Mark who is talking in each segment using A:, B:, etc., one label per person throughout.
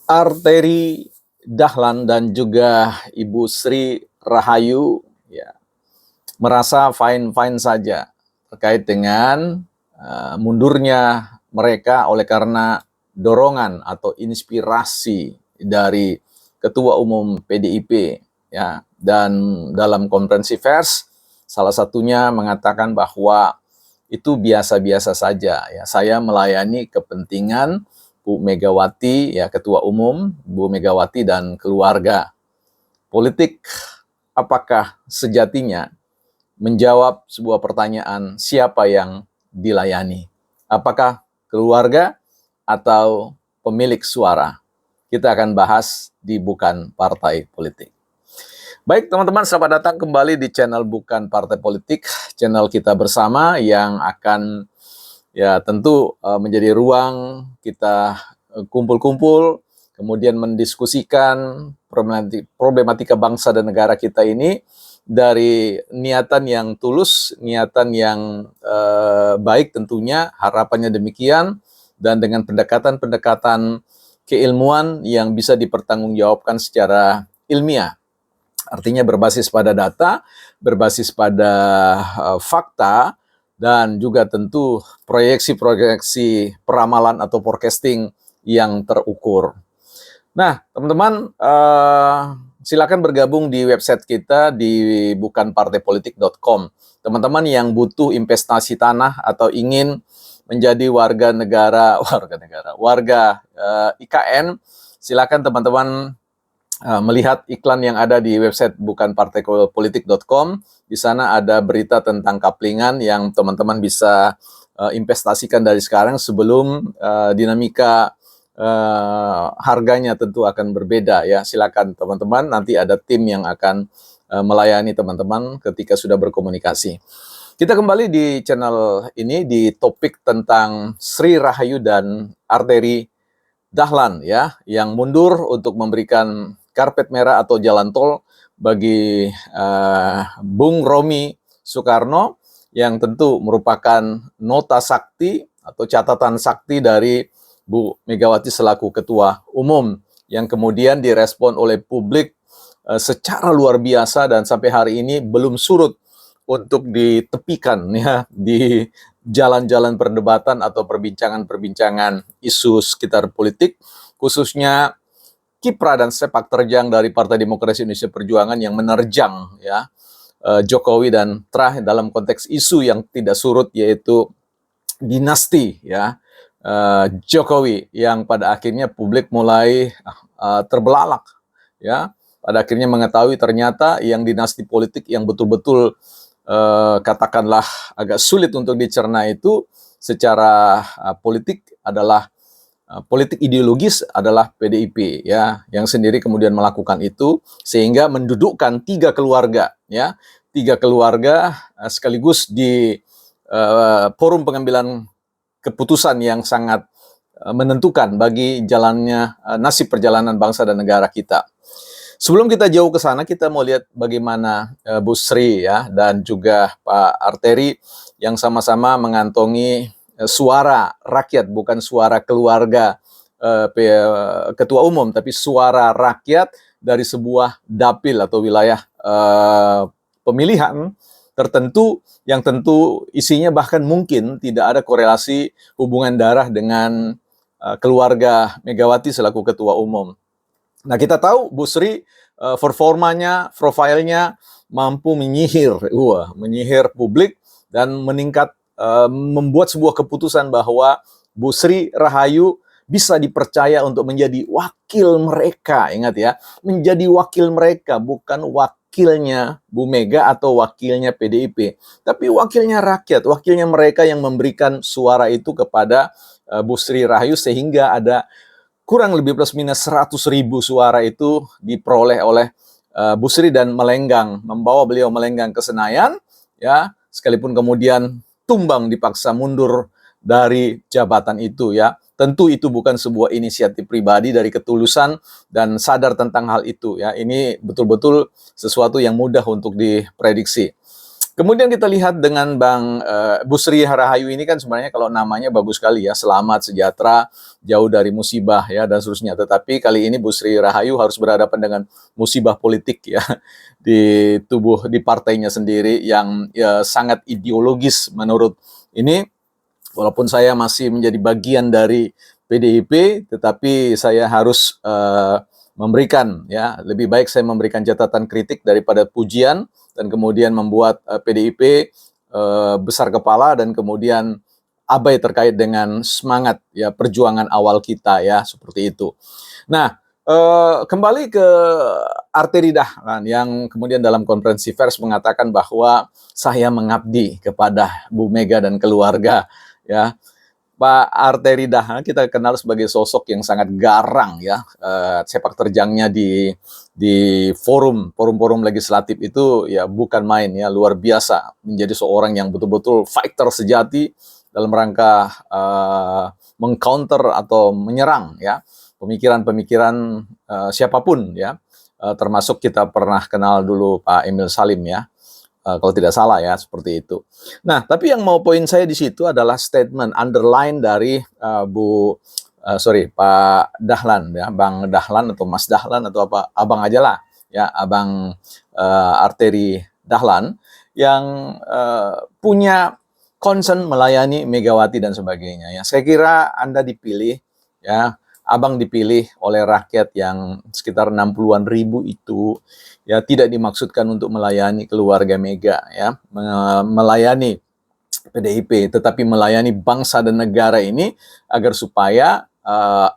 A: Arteri Dahlan dan juga Ibu Sri Rahayu ya, merasa fine-fine saja terkait dengan mundurnya mereka oleh karena dorongan atau inspirasi dari Ketua Umum PDIP ya, dan dalam konferensi pers salah satunya mengatakan bahwa itu biasa-biasa saja ya, saya melayani kepentingan Bu Megawati ya, Ketua Umum Bu Megawati dan keluarga. Politik apakah sejatinya menjawab sebuah pertanyaan, siapa yang dilayani? Apakah keluarga atau pemilik suara? Kita akan bahas di Bukan Partai Politik. Baik teman-teman, selamat datang kembali di channel Bukan Partai Politik, channel kita bersama yang akan ya tentu menjadi ruang kita kumpul-kumpul, kemudian mendiskusikan problematika bangsa dan negara kita ini dari niatan yang tulus, niatan yang baik tentunya, harapannya demikian, dan dengan pendekatan-pendekatan keilmuan yang bisa dipertanggungjawabkan secara ilmiah. Artinya berbasis pada data, berbasis pada fakta, dan juga tentu proyeksi-proyeksi peramalan atau forecasting yang terukur. Nah, teman-teman, silakan bergabung di website kita di bukanpartaipolitik.com. Teman-teman yang butuh investasi tanah atau ingin menjadi warga IKN, silakan teman-teman melihat iklan yang ada di website bukanpartaipolitik.com. Di sana ada berita tentang kaplingan yang teman-teman bisa investasikan dari sekarang sebelum dinamika harganya tentu akan berbeda ya. Silakan teman-teman, nanti ada tim yang akan melayani teman-teman ketika sudah berkomunikasi. Kita kembali di channel ini di topik tentang Sri Rahayu dan Arteri Dahlan ya, yang mundur untuk memberikan karpet merah atau jalan tol bagi Bung Romi Soekarno yang tentu merupakan nota sakti atau catatan sakti dari Bu Megawati selaku Ketua Umum yang kemudian direspon oleh publik secara luar biasa dan sampai hari ini belum surut untuk ditepikan ya di jalan-jalan perdebatan atau perbincangan-perbincangan isu sekitar politik, khususnya kiprah dan sepak terjang dari Partai Demokrasi Indonesia Perjuangan yang menerjang ya Jokowi dan terakhir dalam konteks isu yang tidak surut yaitu dinasti ya Jokowi yang pada akhirnya publik mulai terbelalak ya, pada akhirnya mengetahui ternyata yang dinasti politik yang betul-betul katakanlah agak sulit untuk dicerna itu secara politik adalah politik ideologis adalah PDIP ya, yang sendiri kemudian melakukan itu sehingga mendudukkan tiga keluarga sekaligus di forum pengambilan keputusan yang sangat menentukan bagi jalannya nasib perjalanan bangsa dan negara kita. Sebelum kita jauh ke sana, kita mau lihat bagaimana Bu Sri ya dan juga Pak Arteri yang sama-sama mengantongi suara rakyat, bukan suara keluarga Ketua Umum, tapi suara rakyat dari sebuah dapil atau wilayah pemilihan tertentu yang tentu isinya bahkan mungkin tidak ada korelasi hubungan darah dengan keluarga Megawati selaku Ketua Umum. Nah, kita tahu Bu Sri performanya, profilnya mampu menyihir publik dan membuat sebuah keputusan bahwa Bu Sri Rahayu bisa dipercaya untuk menjadi wakil mereka. Ingat ya, menjadi wakil mereka, bukan wakilnya Bu Mega atau wakilnya PDIP, tapi wakilnya rakyat, wakilnya mereka yang memberikan suara itu kepada Bu Sri Rahayu sehingga ada kurang lebih plus minus 100.000 suara itu diperoleh oleh Bu Sri dan membawa beliau melenggang ke Senayan ya, sekalipun kemudian tumbang dipaksa mundur dari jabatan itu ya. Tentu itu bukan sebuah inisiatif pribadi dari ketulusan dan sadar tentang hal itu ya. Ini betul-betul sesuatu yang mudah untuk diprediksi. Kemudian kita lihat dengan Bu Sri Rahayu ini kan sebenarnya kalau namanya bagus sekali ya, selamat, sejahtera, jauh dari musibah ya dan seterusnya. Tetapi kali ini Bu Sri Rahayu harus berhadapan dengan musibah politik ya di partainya sendiri yang ya, sangat ideologis menurut ini. Walaupun saya masih menjadi bagian dari PDIP, tetapi saya harus memberikan ya, lebih baik saya memberikan catatan kritik daripada pujian dan kemudian membuat PDIP besar kepala dan kemudian abai terkait dengan semangat ya perjuangan awal kita ya, seperti itu. Nah, kembali ke Arteri Dahlan yang kemudian dalam konferensi pers mengatakan bahwa saya mengabdi kepada Bu Mega dan keluarga ya. Pak Arteri Dahlan kita kenal sebagai sosok yang sangat garang ya, sepak terjangnya di forum legislatif itu ya bukan main ya, luar biasa, menjadi seorang yang betul-betul fighter sejati dalam rangka mengcounter atau menyerang ya pemikiran-pemikiran siapapun ya, termasuk kita pernah kenal dulu Pak Emil Salim ya. Kalau tidak salah ya, seperti itu. Nah, tapi yang mau poin saya di situ adalah statement underline dari Pak Dahlan ya, Bang Dahlan atau Mas Dahlan atau apa, abang aja lah ya, abang Arteri Dahlan yang punya concern melayani Megawati dan sebagainya ya. Saya kira Anda dipilih ya, abang dipilih oleh rakyat yang sekitar 60-an ribu itu ya, tidak dimaksudkan untuk melayani keluarga Mega ya, melayani PDIP, tetapi melayani bangsa dan negara ini agar supaya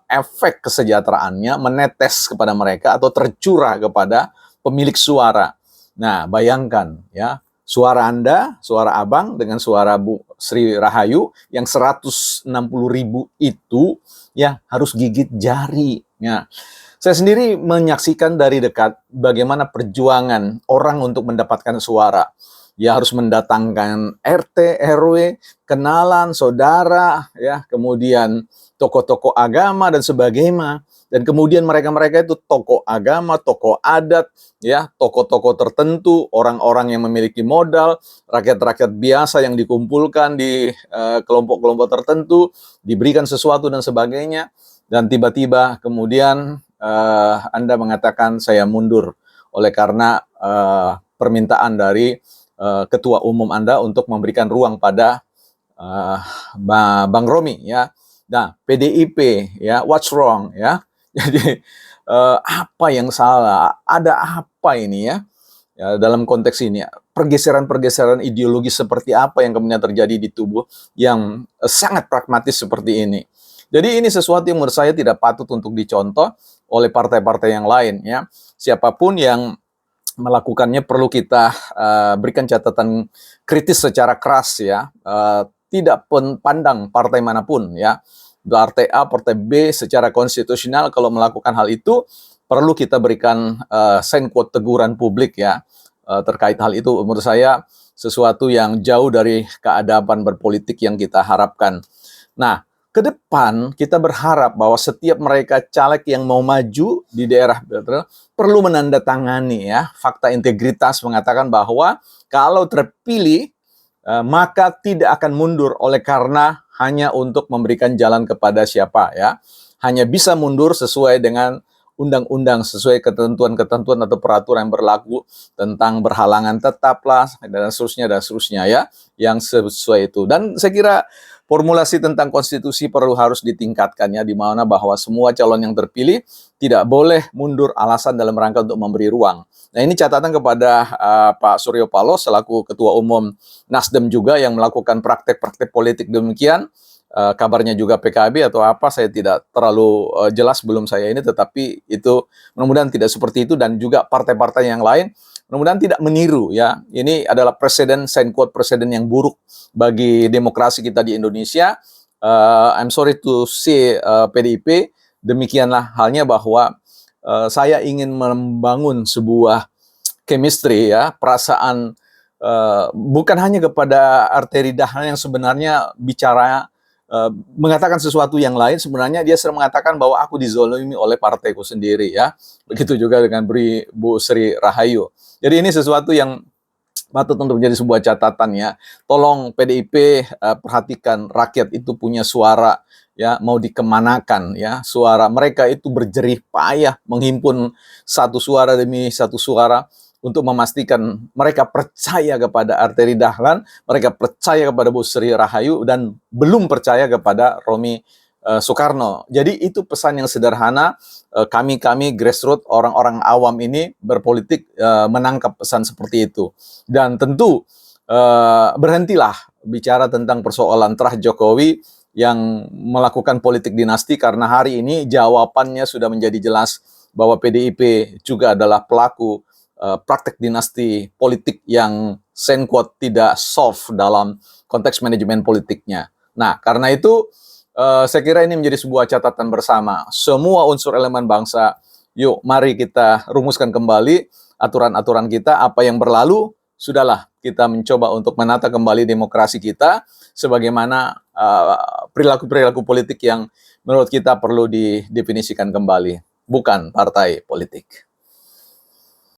A: efek kesejahteraannya menetes kepada mereka atau tercurah kepada pemilik suara. Nah, bayangkan ya, suara Anda, suara abang dengan suara Bu Sri Rahayu yang 160 ribu itu ya harus gigit jari ya. Saya sendiri menyaksikan dari dekat bagaimana perjuangan orang untuk mendapatkan suara. Ya harus mendatangkan RT, RW, kenalan, saudara, ya, kemudian tokoh-tokoh agama dan sebagainya. Dan kemudian mereka-mereka itu tokoh agama, tokoh adat, ya, tokoh-tokoh tertentu, orang-orang yang memiliki modal, rakyat-rakyat biasa yang dikumpulkan di kelompok-kelompok tertentu, diberikan sesuatu dan sebagainya. Dan tiba-tiba kemudian Anda mengatakan saya mundur oleh karena permintaan dari ketua umum Anda untuk memberikan ruang pada Bang Romi ya. Nah, PDIP ya, what's wrong ya? Jadi apa yang salah? Ada apa ini ya? Ya, dalam konteks ini pergeseran-pergeseran ideologi seperti apa yang kemudian terjadi di tubuh yang sangat pragmatis seperti ini. Jadi ini sesuatu yang menurut saya tidak patut untuk dicontoh oleh partai-partai yang lain ya. Siapapun yang melakukannya perlu kita berikan catatan kritis secara keras ya. Tidak pandang partai manapun ya. Partai A, partai B secara konstitusional kalau melakukan hal itu perlu kita berikan sign quote teguran publik ya. Terkait hal itu menurut saya sesuatu yang jauh dari keadaban berpolitik yang kita harapkan. Nah, ke depan kita berharap bahwa setiap mereka caleg yang mau maju di daerah perlu menandatangani ya fakta integritas mengatakan bahwa kalau terpilih maka tidak akan mundur oleh karena hanya untuk memberikan jalan kepada siapa ya. Hanya bisa mundur sesuai dengan undang-undang, sesuai ketentuan-ketentuan atau peraturan yang berlaku tentang berhalangan tetaplah dan seterusnya ya, yang sesuai itu. Dan saya kira formulasi tentang konstitusi perlu harus ditingkatkan ya, di mana bahwa semua calon yang terpilih tidak boleh mundur alasan dalam rangka untuk memberi ruang. Nah, ini catatan kepada Pak Suryo Paloh selaku Ketua Umum Nasdem juga yang melakukan praktek-praktek politik demikian. Kabarnya juga PKB atau apa, saya tidak terlalu jelas belum saya ini, tetapi itu mudah-mudahan tidak seperti itu dan juga partai-partai yang lain mudah-mudahan tidak meniru ya. Ini adalah presiden, sign quote presiden yang buruk bagi demokrasi kita di Indonesia. I'm sorry to say PDIP, demikianlah halnya bahwa saya ingin membangun sebuah chemistry ya, perasaan bukan hanya kepada Arteri Dahlan yang sebenarnya bicara mengatakan sesuatu yang lain, sebenarnya dia sering mengatakan bahwa aku dizolimi oleh partaiku sendiri ya. Begitu juga dengan Bu Sri Rahayu. Jadi ini sesuatu yang patut untuk menjadi sebuah catatan ya. Tolong PDIP perhatikan rakyat itu punya suara ya, mau dikemanakan ya. Suara mereka itu berjerih payah menghimpun satu suara demi satu suara untuk memastikan mereka percaya kepada Arteri Dahlan, mereka percaya kepada Bu Sri Rahayu dan belum percaya kepada Romi Soekarno. Jadi itu pesan yang sederhana. Kami grassroots, orang-orang awam ini berpolitik menangkap pesan seperti itu. Dan tentu berhentilah bicara tentang persoalan terah Jokowi yang melakukan politik dinasti, karena hari ini jawabannya sudah menjadi jelas bahwa PDIP juga adalah pelaku praktek dinasti politik yang sengkot tidak soft dalam konteks manajemen politiknya. Nah, karena itu saya kira ini menjadi sebuah catatan bersama. Semua unsur elemen bangsa, yuk mari kita rumuskan kembali aturan-aturan kita. Apa yang berlalu, sudahlah kita mencoba untuk menata kembali demokrasi kita sebagaimana perilaku-perilaku politik yang menurut kita perlu didefinisikan kembali, bukan partai politik.